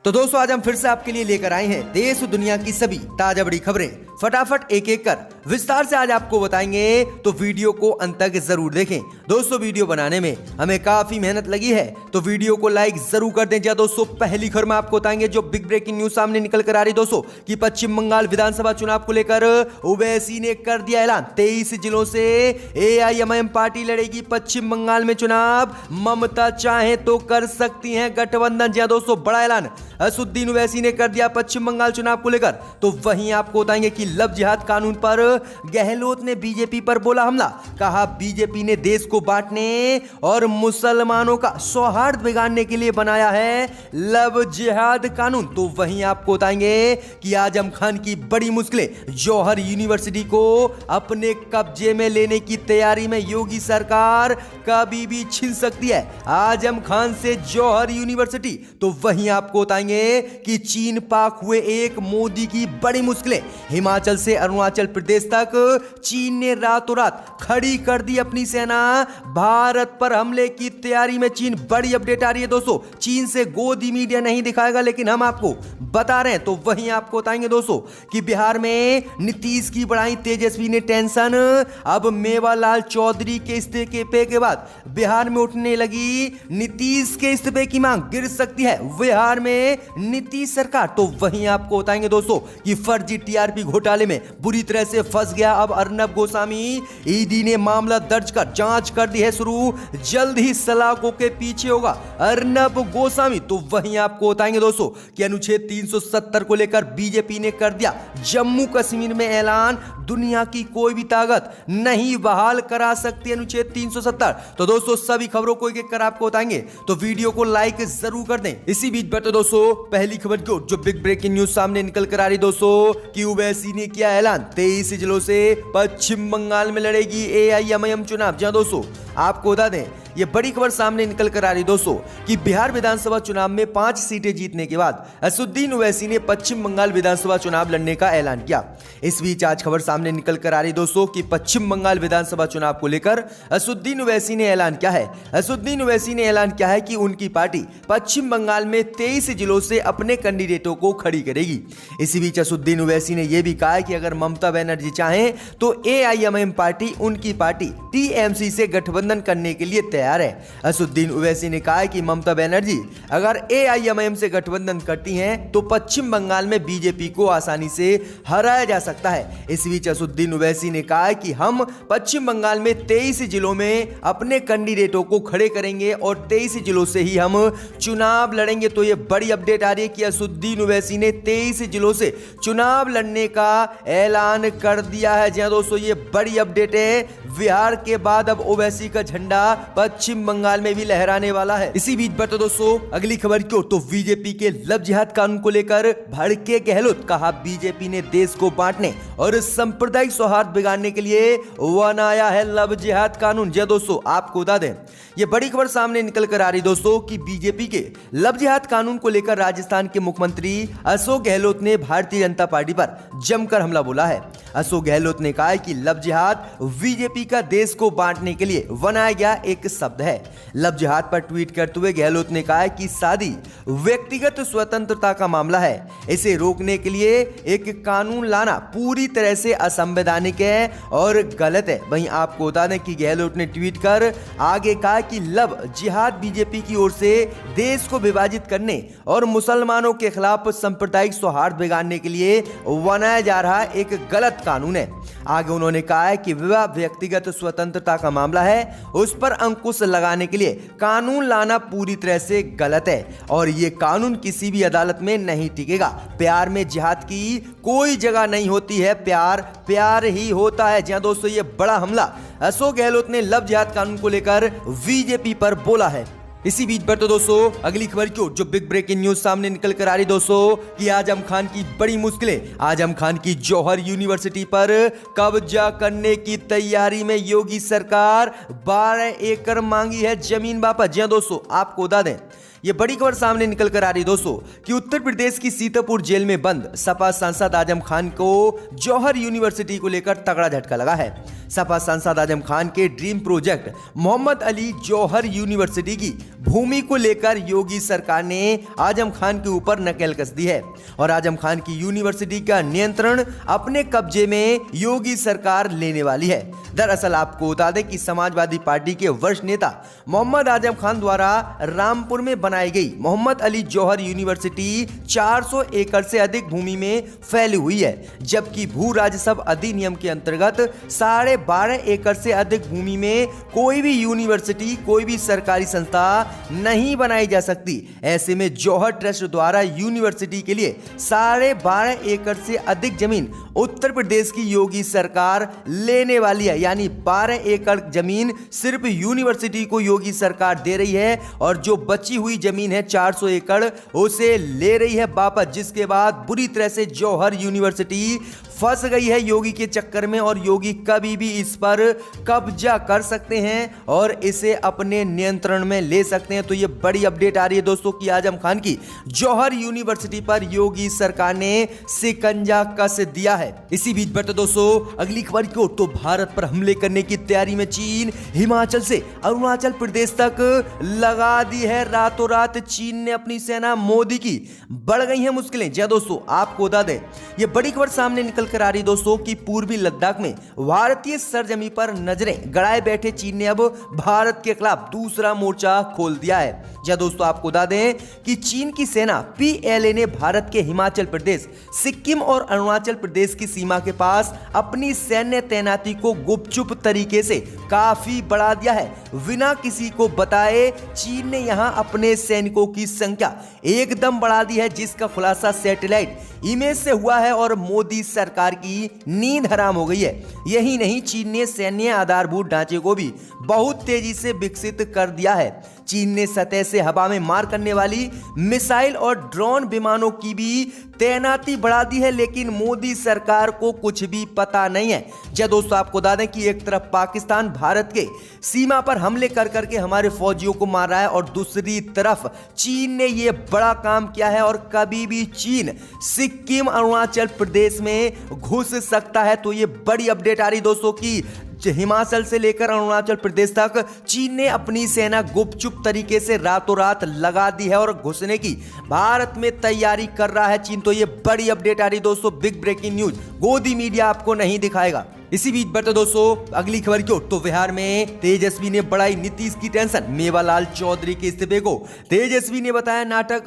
तो दोस्तों आज हम फिर से आपके लिए लेकर आए हैं देश और दुनिया की सभी ताजा बड़ी खबरें फटाफट एक एक कर विस्तार से आज आपको बताएंगे, तो वीडियो को अंत तक जरूर देखें। दोस्तों वीडियो बनाने में हमें काफी मेहनत लगी है, तो वीडियो को लाइक जरूर कर दें। दोस्तों पहली खबर में आपको बताएंगे जो बिग ब्रेकिंग न्यूज सामने निकल कर आ रही दोस्तों कि पश्चिम बंगाल विधानसभा चुनाव को लेकर ओवैसी ने कर दिया ऐलान। 23 जिलों से एआईएमआईएम पार्टी लड़ेगी पश्चिम बंगाल में चुनाव। ममता चाहे तो कर सकती हैं गठबंधन। जी दोस्तों बड़ा ऐलान असदुद्दीन ओवैसी ने कर दिया पश्चिम बंगाल चुनाव को लेकर। तो वहीं आपको बताएंगे कि लव जिहाद कानून पर गहलोत ने बीजेपी पर बोला हमला। कहा बीजेपी ने देश को बांटने और मुसलमानों का सौहार्द बिगाड़ने के लिए बनाया है लव जिहाद कानून। तो वहीं आपको बताएंगे कि आजम खान की बड़ी मुश्किलें, जौहर यूनिवर्सिटी को अपने कब्जे में लेने की तैयारी में योगी सरकार कभी भी छीन सकती है आजम खान से जौहर यूनिवर्सिटी। तो वहीं आपको बताएंगे कि चीन पाक हुए एक मोदी की बड़ी मुश्किलें, हिमाचल से अरुणाचल प्रदेश तक चीन ने रातों रात खड़ी कर दी अपनी सेना। भारत पर हमले की तैयारी में चीन, बड़ी अपडेट आ रही है दोस्तों। चीन से गोदी मीडिया नहीं दिखाएगा लेकिन हम आपको बता रहे हैं। तो वहीं आपको बताएंगे दोस्तों कि बिहार में नीतीश की बढ़ाई तेजस्वी ने टेंशन। अब मेवालाल चौधरी के इस्तीफे के बाद बिहार में उठने लगी नीतीश के इस्तीफे की मांग, गिर सकती है बिहार में नीतीश सरकार। तो वहीं आपको बताएंगे दोस्तों कि फर्जी टीआरपी घोटाले में बुरी तरह से फंस गया अब अर्नब गोस्वामी। ईडी ने मामला दर्ज कर जांच कर दी है शुरू, जल्द ही सलाखों के पीछे होगा अर्नब गोस्वामी। तो वहीं आपको बताएंगे दोस्तों कि अनुच्छेद 370 को लेकर बीजेपी ने कर दिया जम्मू कश्मीर में ऐलान। दुनिया की कोई भी ताकत नहीं बहाल करा सकती अनुच्छेद 370। तो दोस्तों सभी खबरों को एक एक कर आपको बताएंगे, तो वीडियो को लाइक जरूर कर दें। इसी बीच पर तो दोस्तों पहली खबर को जो बिग ब्रेकिंग न्यूज सामने निकल कर आ रही दोस्तों कि ओवैसी ने किया ऐलान। 23 जिलों से पश्चिम बंगाल में लड़ेगी एआईएमआईएम चुनाव। जहां दोस्तों आपको बता दें ये बड़ी खबर सामने निकल कर आ रही दोस्तों कि बिहार विधानसभा चुनाव में 5 सीटें जीतने के बाद असदुद्दीन ओवैसी ने पश्चिम बंगाल विधानसभा चुनाव लड़ने का ऐलान किया। इस बीच आज खबर सामने निकल कर आ रही दोस्तों कि पश्चिम बंगाल विधानसभा चुनाव को लेकर असदुद्दीन ओवैसी ने ऐलान किया है। असदुद्दीन ओवैसी ने ऐलान किया है कि उनकी पार्टी पश्चिम बंगाल में 23 जिलों से अपने कैंडिडेटों को खड़ी करेगी। इसी बीच असदुद्दीन ओवैसी ने यह भी कहा है कि अगर ममता बनर्जी चाहें तो एआईएमआईएम पार्टी उनकी पार्टी टीएमसी से गठबंधन करने के लिए तैयार है। असदुद्दीन ओवैसी ने कहा है कि ममता बनर्जी अगर एआईएमआईएम से गठबंधन करती हैं तो पश्चिम बंगाल में बीजेपी को आसानी से हराया जा सकता है। इस बीच असदुद्दीन ओवैसी ने कहा है कि हम पश्चिम बंगाल में 23 जिलों में अपने कैंडिडेटों को खड़े करेंगे और 23 जिलों से ही हम चुनाव लड़ेंगे। तो यह बड़ी अपडेट आ रही है कि असदुद्दीन ओवैसी ने 23 जिलों से चुनाव लड़ने का ऐलान कर दिया है। जी दोस्तों ये बड़ी अपडेट है। बिहार के बाद अब ओवैसी का झंडा पश्चिम बंगाल में भी लहराने वाला है। इसी बीच पर तो दोस्तों अगली खबर क्यों, तो बीजेपी के लव जिहाद कानून को लेकर भड़के गहलोत। कहा बीजेपी ने देश को बांटने और सांप्रदायिक सौहार्द बिगाड़ने के लिए बनाया है लव जिहाद कानून। जी दोस्तों आपको बता दें ये बड़ी खबर सामने निकल कर आ रही दोस्तों कि बीजेपी के लव जिहाद कानून को लेकर राजस्थान के मुख्यमंत्री अशोक गहलोत ने भारतीय जनता पार्टी पर जमकर हमला बोला है। अशोक गहलोत ने कहा है कि लव जिहाद बीजेपी का देश को बांटने के लिए बनाया गया एक शब्द है। लव जिहाद पर ट्वीट करते हुए गहलोत ने कहा है कि शादी व्यक्तिगत स्वतंत्रता का मामला है, इसे रोकने के लिए एक कानून लाना पूरी तरह से असंवैधानिक है और गलत है। वहीं आपको बता दें कि गहलोत ने ट्वीट कर आगे कहा कि लव जिहाद बीजेपी की ओर से देश को विभाजित करने और मुसलमानों के खिलाफ सांप्रदायिक सौहार्द बिगाड़ने के लिए बनाया जा रहा एक गलत कानून है। आगे उन्होंने कहा है कि विवाह व्यक्तिगत स्वतंत्रता का मामला है, उस पर अंकुश लगाने के लिए कानून लाना पूरी तरह से गलत है और ये कानून किसी भी अदालत में नहीं टिकेगा। प्यार में जिहाद की कोई जगह नहीं होती है, प्यार प्यार ही होता है। जहां दोस्तों ये बड़ा हमला अशोक गहलोत ने लव जिहाद कानून को लेकर बीजेपी पर बोला है। इसी बीच पर तो दोस्तों अगली खबर क्यों, जो बिग ब्रेकिंग न्यूज सामने निकल कर आ रही दोस्तों कि आजम खान की बड़ी मुश्किलें, आजम खान की जौहर यूनिवर्सिटी पर कब्जा करने की तैयारी में योगी सरकार 12 एकड़ मांगी है जमीन वापस। जी दोस्तों आपको बता दें ये बड़ी खबर सामने निकल कर आ रही दोस्तों कि उत्तर प्रदेश की सीतापुर जेल में बंद सपा सांसद आजम खान को जौहर यूनिवर्सिटी को लेकर तगड़ा झटका लगा है। सपा सांसद आजम खान के ड्रीम प्रोजेक्ट मोहम्मद अली जौहर यूनिवर्सिटी की भूमि को लेकर योगी सरकार ने आजम खान के ऊपर नकेल कस दी है और आजम खान की यूनिवर्सिटी का नियंत्रण अपने कब्जे में योगी सरकार लेने वाली है। दरअसल आपको बता दें कि समाजवादी पार्टी के वरिष्ठ नेता मोहम्मद आजम खान द्वारा रामपुर में बनाई गई मोहम्मद अली जौहर यूनिवर्सिटी 400 एकड़ से अधिक भूमि में फैली हुई है, जबकि भू राजस्व अधिनियम के अंतर्गत 12.5 एकड़ से अधिक भूमि में कोई भी यूनिवर्सिटी, कोई भी सरकारी संस्था नहीं बनाई जा सकती। ऐसे में जौहर ट्रस्ट द्वारा यूनिवर्सिटी के लिए 12.5 एकड़ से अधिक जमीन उत्तर प्रदेश की योगी सरकार लेने वाली है, यानी 12 एकड़ जमीन सिर्फ यूनिवर्सिटी को योगी सरकार दे रही है और जो बची हुई जमीन है 400 एकड़ उसे ले रही है वापस, जिसके बाद बुरी तरह से जौहर यूनिवर्सिटी फंस गई है योगी के चक्कर में और योगी कभी भी इस पर कब्जा कर सकते हैं और इसे अपने नियंत्रण में ले सकते हैं। तो ये बड़ी अपडेट आ रही है दोस्तों कि आजम खान की जौहर यूनिवर्सिटी पर योगी सरकार ने शिकंजा कस दिया है। इसी बीच बढ़ते दोस्तों अगली खबर को, तो भारत पर हमले करने की तैयारी में चीन हिमाचल से अरुणाचल प्रदेश तक लगा दी है। रातों रात चीन ने अपनी सेना मोदी की, बढ़ गई है मुश्किलें। जी दोस्तों आपको बता दें ये बड़ी खबर सामने निकल कर आ रही दोस्तों कि पूर्वी लद्दाख में भारतीय सरजमी पर नजरें गड़ाए बैठे चीन ने अब भारत के खिलाफ दूसरा मोर्चा खोल दिया है। जी दोस्तों आपको बता दें कि चीन की सेना PLA ने भारत के हिमाचल प्रदेश, सिक्किम और अरुणाचल प्रदेश की सीमा के पास अपनी सैन्य तैनाती को गुपचुप तरीके से काफी बढ़ा दिया है। बिना किसी को बताए चीन ने यहां अपने सैनिकों की संख्या एकदम बढ़ा दी है, जिसका खुलासा सैटेलाइट इमेज से हुआ है और मोदी सरकार की नींद हराम हो गई है। यही नहीं, चीन ने सैन्य आधारभूत ढांचे को भी बहुत तेजी से विकसित कर दिया है। चीन ने सतह से हवा में मार करने वाली मिसाइल और ड्रोन विमानों की भी तैनाती बढ़ा दी है, लेकिन मोदी सरकार को कुछ भी पता नहीं है। जब दोस्तों आपको बता दें कि एक तरफ पाकिस्तान भारत के सीमा पर हमले कर करके हमारे फौजियों को मार रहा है और दूसरी तरफ चीन ने यह बड़ा काम किया है और कभी भी चीन सिक्किम अरुणाचल प्रदेश में घुस सकता है। तो ये बड़ी अपडेट आ रही दोस्तों की हिमाचल से लेकर अरुणाचल प्रदेश तक चीन ने अपनी सेना गुपचुप तरीके से रातों रात लगा दी है और घुसने की भारत में तैयारी कर रहा है चीन। तो ये बड़ी अपडेट आ रही दोस्तों, बिग ब्रेकिंग न्यूज गोदी मीडिया आपको नहीं दिखाएगा। इसी बीच बढ़ते दोस्तों अगली खबर की ओर, तो बिहार में तेजस्वी ने बढ़ाई नीतीश की टेंशन। मेवालाल चौधरी के इस्तीफे को तेजस्वी ने बताया नाटक,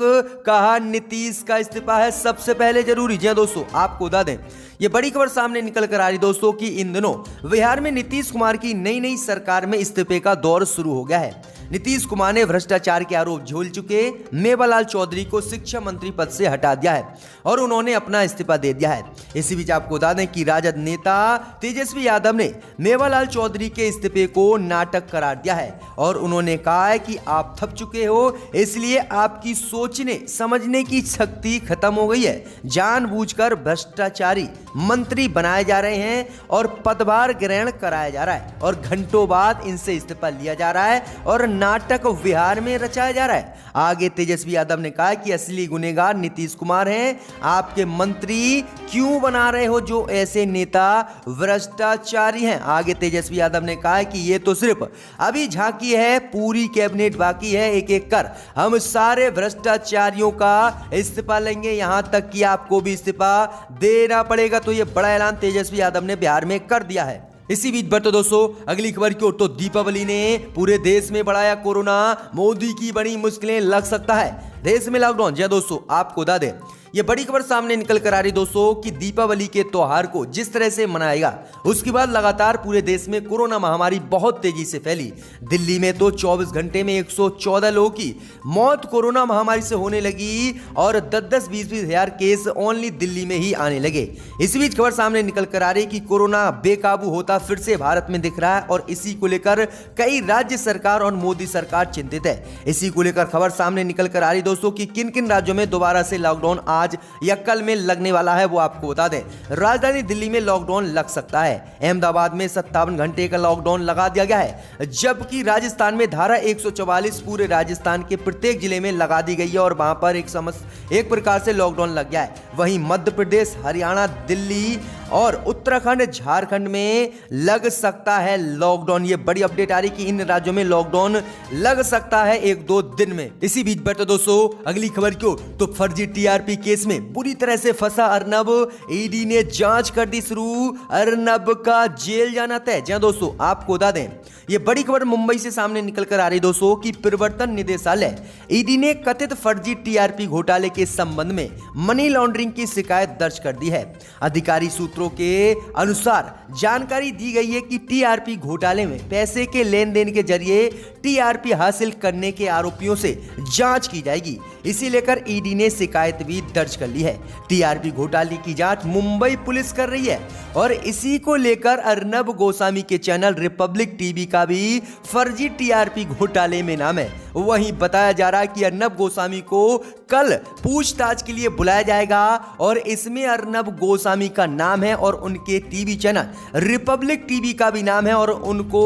कहा नीतीश का इस्तीफा है सबसे पहले जरूरी। जी दोस्तों आपको बता दें ये बड़ी खबर सामने निकल कर आ रही दोस्तों कि इन दिनों बिहार में नीतीश कुमार की नई सरकार में इस्तीफे का दौर शुरू हो गया है। नीतीश कुमार ने भ्रष्टाचार के आरोप झेल चुके मेवालाल चौधरी को शिक्षा मंत्री पद से हटा दिया है और उन्होंने अपना इस्तीफा दे दिया है। इसी बीच आपको बता दें कि राजद नेता तेजस्वी यादव ने मेवालाल चौधरी के इस्तीफे को नाटक करार दिया है और उन्होंने कहा है कि आप थक चुके हो, इसलिए आपकी सोचने समझने की शक्ति खत्म हो गई है। जानबूझकर भ्रष्टाचारी मंत्री बनाए जा रहे हैं और पदभार ग्रहण कराया जा रहा है और घंटों बाद इनसे इस्तीफा लिया जा रहा है और नाटक बिहार में रचाया जा रहा है। आगे तेजस्वी यादव ने कहा कि असली गुनहगार नीतीश कुमार हैं, आपके मंत्री क्यों बना रहे हो जो ऐसे नेता भ्रष्टाचारी हैं। आगे तेजस्वी यादव ने कहा कि ये तो सिर्फ अभी झांकी है, पूरी कैबिनेट बाकी है, एक एक कर हम सारे भ्रष्टाचारियों का इस्तीफा लेंगे, यहां तक कि आपको भी इस्तीफा देना पड़ेगा। तो ये बड़ा ऐलान तेजस्वी यादव ने बिहार में कर दिया है। इसी बीच बढ़ते दोस्तों अगली खबर की ओर, तो दीपावली ने पूरे देश में बढ़ाया कोरोना, मोदी की बड़ी मुश्किलें लग सकता है देश में लॉकडाउन। जी दोस्तों आपको बता दें ये बड़ी खबर सामने निकल कर आ रही दोस्तों कि दीपावली के त्योहार को जिस तरह से मनाएगा उसके बाद लगातार पूरे देश में कोरोना महामारी बहुत तेजी से फैली। दिल्ली में तो 24 घंटे में 114 लोगों की मौत कोरोना महामारी से होने लगी और 10-20 हजार केस ओनली दिल्ली में ही आने लगे। इसी बीच खबर सामने निकल कर आ रही कि कोरोना बेकाबू होता फिर से भारत में दिख रहा है और इसी को लेकर कई राज्य सरकार और मोदी सरकार चिंतित है। इसी को लेकर खबर सामने निकल कर आ रही दोस्तों कि किन किन राज्यों में दोबारा से लॉकडाउन आज या कल में लगने वाला है वो आपको बता दें। राजधानी दिल्ली में लॉकडाउन लग सकता है। अहमदाबाद में 57 घंटे का लॉकडाउन लगा दिया गया है, जबकि राजस्थान में धारा 144 पूरे राजस्थान के प्रत्येक जिले में लगा दी गई है और वहां पर एक प्रकार से लॉकडाउन लग गया है। वहीं मध्य प्रदेश, हरियाणा, दिल्ली और उत्तराखंड, झारखंड में लग सकता है लॉकडाउन। ये बड़ी अपडेट आ रही कि इन राज्यों में लॉकडाउन लग सकता है 1-2 दिन में। इसी बीच बढ़ते दोस्तों अगली खबर क्यों, तो फर्जी टीआरपी केस में बुरी तरह से फंसा अर्नब, ईडी ने जांच कर दी शुरू, अर्नब का जेल जाना तय। जी दोस्तों आपको बता दें, ये बड़ी खबर मुंबई से सामने निकल कर आ रही दोस्तों कि प्रवर्तन निदेशालय ईडी ने कथित फर्जी टीआरपी घोटाले के संबंध में मनी लॉन्ड्रिंग की शिकायत दर्ज कर दी है। अधिकारी सूत्रों के अनुसार जानकारी दी गई है कि टीआरपी घोटाले में पैसे के लेन देन के जरिए टीआरपी हासिल करने के आरोपियों से जांच की जाएगी। इसी लेकर ईडी ने शिकायत भी दर्ज कर ली है। टीआरपी घोटाले की जांच मुंबई पुलिस कर रही है और इसी को लेकर अर्नब गोस्वामी के चैनल रिपब्लिक टीवी का भी फर्जी टीआरपी घोटाले में नाम है। वहीं बताया जा रहा है कि अर्नब गोस्वामी को कल पूछताछ के लिए बुलाया जाएगा और इसमें अर्नब गोस्वामी का नाम है और उनके टीवी चैनल रिपब्लिक टीवी का भी नाम है और उनको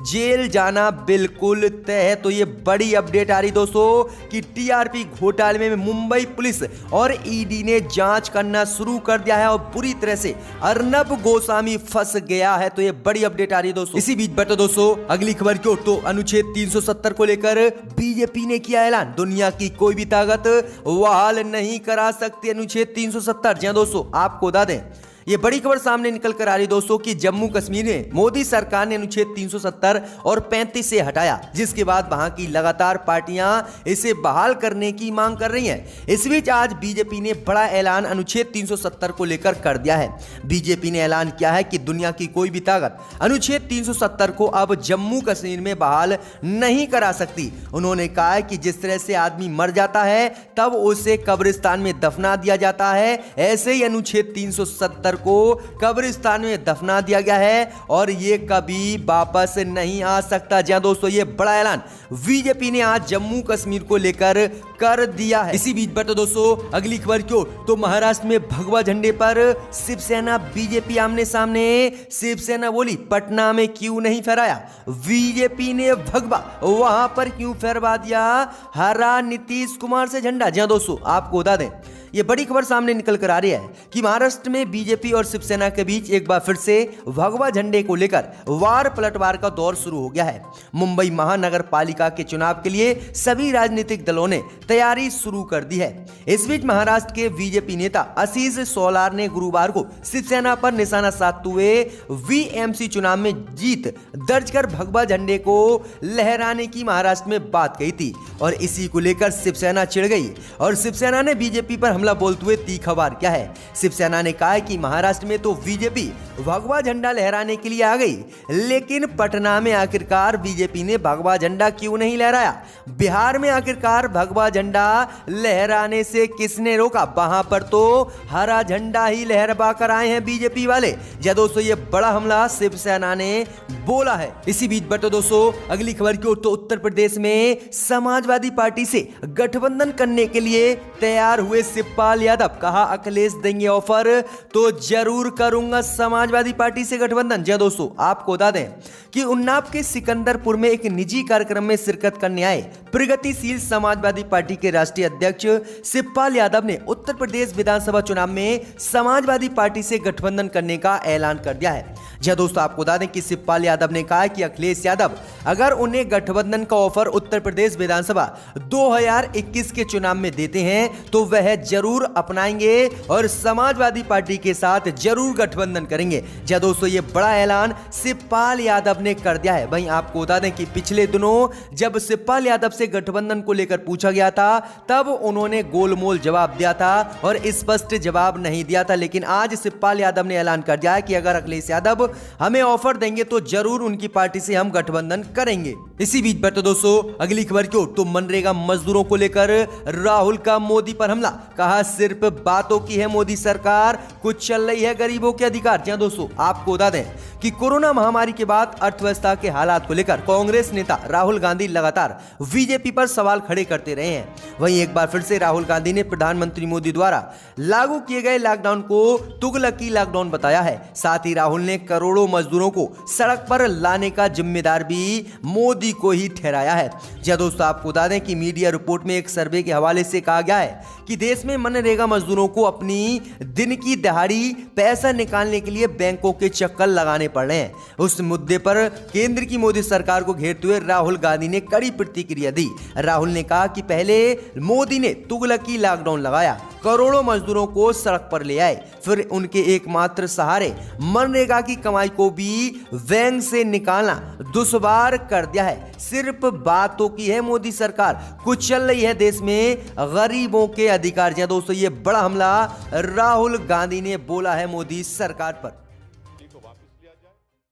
जेल जाना बिल्कुल तय है। तो ये बड़ी अपडेट आ रही दोस्तों कि टीआरपी घोटाले में मुंबई पुलिस और ईडी ने जांच करना शुरू कर दिया है और पूरी तरह से अर्नब गोस्वामी फंस गया है। तो ये बड़ी अपडेट आ रही है दोस्तों। इसी बीच बढ़ते दोस्तों अगली खबर क्यों, तो अनुच्छेद 370 को लेकर बीजेपी ने किया ऐलान, दुनिया की कोई भी ताकत बहाल नहीं करा सकती अनुच्छेद 370। जी दोस्तों आपको बता दें, ये बड़ी खबर सामने निकल कर आ रही दोस्तों कि जम्मू कश्मीर में मोदी सरकार ने अनुच्छेद 370 और 35 से हटाया, जिसके बाद वहां की लगातार पार्टियां इसे बहाल करने की मांग कर रही हैं। इस बीच आज बीजेपी ने बड़ा ऐलान अनुच्छेद 370 को लेकर कर दिया है। बीजेपी ने ऐलान किया है कि दुनिया की कोई भी ताकत अनुच्छेद 370 को अब जम्मू कश्मीर में बहाल नहीं करा सकती। उन्होंने कहा है कि जिस तरह से आदमी मर जाता है तब उसे कब्रिस्तान में दफना दिया जाता है, ऐसे ही अनुच्छेद 370 को कब्रिस्तान में दफना दिया गया है और ये कभी वापस नहीं आ सकता। जहां दोस्तों ये बड़ा ऐलान बीजेपी ने आज जम्मू कश्मीर को लेकर कर दिया है। इसी बीच बढ़ते दोस्तों अगली खबर क्यों, तो महाराष्ट्र में भगवा झंडे पर शिवसेना बीजेपी आमने सामने। शिवसेना बोली पटना में क्यों नहीं फहराया, बीजेपी ने भगवा वहां पर क्यों फहरवा दिया हरा नीतीश कुमार से झंडा। जहां दोस्तों आपको बता दें, ये बड़ी खबर सामने निकल कर आ रही है कि महाराष्ट्र में बीजेपी और शिवसेना के बीच एक बार फिर से भगवा झंडे को लेकर वार पलटवार का दौर शुरू हो गया है। मुंबई महानगर पालिका के चुनाव के लिए सभी राजनीतिक दलों ने तैयारी शुरू कर दी है। इस बीच महाराष्ट्र के बीजेपी नेता आशीष सोलार ने गुरुवार को शिवसेना पर निशाना साधते हुए वीएमसी चुनाव में जीत दर्ज कर भगवा झंडे को लहराने की महाराष्ट्र में बात कही थी और इसी को लेकर शिवसेना चिढ़ गई और शिवसेना ने बीजेपी पर हमला बोलते हुए तीखा वार किया है। शिवसेना ने कहा है कि महाराष्ट्र में तो बीजेपी भगवा झंडा लहराने के लिए आ गई, लेकिन पटना में आखिरकार बीजेपी ने भगवा झंडा क्यों नहीं लहराया, बिहार में आखिरकार भगवा झंडा लहराने से किसने रोका, वहां पर तो हरा झंडा ही लहरवा कर आए हैं बीजेपी वाले। जब दोस्तों ये बड़ा हमला शिवसेना ने बोला है। इसी बीच बढ़ते दोस्तों अगली खबर की ओर, तो उत्तर प्रदेश में समाजवादी पार्टी से गठबंधन करने के लिए तैयार हुए शिवपाल यादव। कहा अखिलेश देंगे ऑफर तो जरूर करूंगा समाजवादी पार्टी से गठबंधन। जी दोस्तों आपको बता दें कि उन्नाव के सिकंदरपुर में एक निजी कार्यक्रम में शिरकत करने आए प्रगतिशील समाजवादी पार्टी के राष्ट्रीय अध्यक्ष शिवपाल यादव ने उत्तर प्रदेश विधानसभा चुनाव में समाजवादी पार्टी से गठबंधन करने का ऐलान कर दिया है। जी दोस्तों आपको बता दें कि शिवपाल यादव ने कहा कि अखिलेश यादव अगर उन्हें गठबंधन का ऑफर उत्तर प्रदेश विधानसभा 2021 के चुनाव में देते हैं तो वह जरूर अपनाएंगे और समाजवादी पार्टी के साथ जरूर गठबंधन करेंगे। जी दोस्तों ये बड़ा ऐलान शिवपाल यादव ने कर दिया है। वहीं आपको बता दें कि पिछले दिनों जब शिवपाल यादव से गठबंधन को लेकर पूछा गया था तब उन्होंने गोलमोल जवाब दिया था और स्पष्ट जवाब नहीं दिया था, लेकिन आज शिवपाल यादव ने ऐलान कर दिया है कि अगर अखिलेश यादव हमें ऑफर देंगे तो जरूर उनकी पार्टी से हम गठबंधन करेंगे। इसी बीच बढ़ते दोस्तों अगली खबर की ओर, तो मनरेगा मजदूरों को लेकर राहुल का मोदी पर हमला। कहा सिर्फ बातों की है मोदी सरकार, कुछ चल रही है गरीबों के अधिकार। जी दोस्तों, आपको बता दें कि कोरोना महामारी के बाद अर्थव्यवस्था के हालात को लेकर कांग्रेस नेता राहुल गांधी लगातार बीजेपी पर सवाल खड़े करते रहे हैं। वहीं एक बार फिर से राहुल गांधी ने प्रधानमंत्री मोदी द्वारा लागू किए गए लॉकडाउन को तुगलकी लॉकडाउन बताया है। साथ ही राहुल ने करोड़ों मजदूरों को सड़क पर लाने का जिम्मेदार भी मोदी को ही ठहराया है। जी दोस्तों, आपको बता दें कि मीडिया रिपोर्ट में एक सर्वे के हवाले से कहा गया है कि देश में मनरेगा मजदूरों को अपनी दिन की दिहाड़ी पैसा निकालने के लिए बैंकों के चक्कर लगाने पड़ रहे हैं। उस मुद्दे पर केंद्र की मोदी सरकार को घेरते हुए राहुल गांधी ने कड़ी प्रतिक्रिया दी। राहुल ने कहा कि पहले मोदी ने तुगलकी लॉकडाउन लगाया, करोड़ों मजदूरों को सड़क पर ले आए, फिर उनके एकमात्र सहारे मनरेगा की कमाई को भी बैंक से निकालना दुश्वार कर दिया है। सिर्फ बातों की है मोदी सरकार, कुछ चल रही है देश में गरीबों के अधिकार। दोस्तों, ये बड़ा हमला राहुल गांधी ने बोला है मोदी सरकार पर।